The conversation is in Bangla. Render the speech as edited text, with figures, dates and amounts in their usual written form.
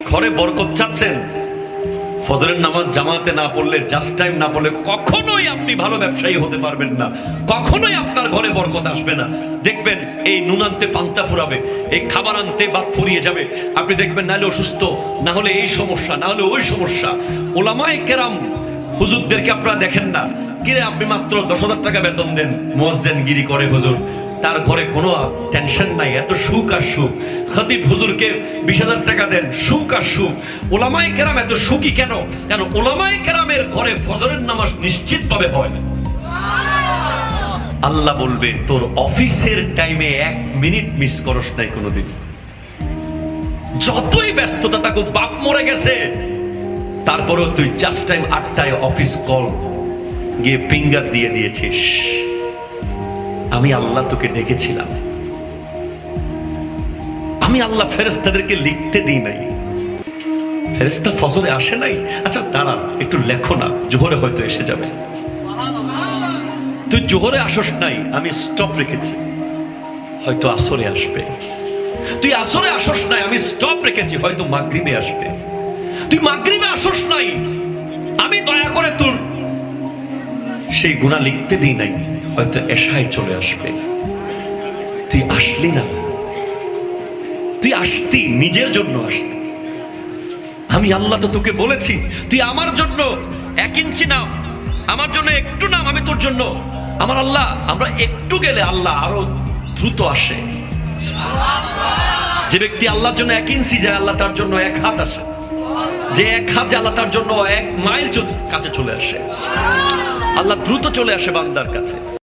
ঘরে বরকত চাচ্ছেন, ফজরের নামাজ জামাতে না পড়লে, জাস্ট টাইম না পড়লে কখনোই আপনি ভালো ব্যবসায়ী হতে পারবেন না, কখনোই আপনার ঘরে বরকত আসবে না। দেখবেন এই নুন আনতে পান্তা ফুরাবে, এই খাবার আনতে বাদ ফুরিয়ে যাবে। আপনি দেখবেন নাহলে অসুস্থ, না হলে এই সমস্যা, না হলে ওই সমস্যা। ওলামায়ে কেরাম হুজুরদেরকে আপনারা দেখেন না, কিরে আপনি মাত্র 10,000 টাকা বেতন দেন, মুয়াজ্জিনগিরি করে হুজুর, তার ঘরে কোনো টেনশন নাই, এত সুখ আর সুখ। খতিব হুজুরকে 20,000 টাকা দেন, সুখ আর সুখ। ওলামায়ে কেরাম এত সুখী কেন? কেন ওলামায়ে কেরামের ঘরে ফজরের নামাজ নিশ্চিতভাবে হয়। আল্লাহ বলবে তোর অফিসের টাইমে 1 মিনিট মিস করস নাই কোনোদিন। যতই ব্যস্ততা থাকুক, বাপ মরে গেছে, তারপরেও তুই জাস্ট টাইম 8টায় অফিস কল গিয়ে ফিঙ্গার দিয়ে দিয়েছিস, আমি আল্লাহ তোকে ডেকেছিলাম। আমি আল্লাহ ফেরেশতাদেরকে লিখতে দিই নাই, ফেরেশতা ফজরে আসে নাই। আচ্ছা দাঁড়ান একটু লেখো না, জোহরে হয়তো এসে যাবে। তুই জোহরে আসস নাই, আমি স্টপ রেখেছি, হয়তো আসরে আসবে। তুই আসরে আসস নাই, আমি স্টপ রেখেছি, হয়তো মাগরিবে আসবে। তুই মাগরিবে আসস নাই, আমি দয়া করে তোর সেই গুনাহ লিখতে দিই নাই, হয়তো এশায় চলে আসবে। তুই আসলি না, তুই আসতি নিজের জন্য আসতি। আমি আল্লাহ তো তোকে বলেছি তুই আমার জন্য 1 ইঞ্চি নাম, আমার জন্য একটু নাম, আমি তোর জন্য। আমার আল্লাহ, আমরা একটু গেলে আল্লাহ আরো দ্রুত আসে। যে ব্যক্তি আল্লাহর জন্য 1 ইঞ্চি যায়, আল্লাহ তার জন্য 1 হাত আসে। যে 1 হাত যায়, আল্লাহ তার জন্য 1 মাইল কাছে চলে আসে। আল্লাহ দ্রুত চলে আসে বান্দার কাছে।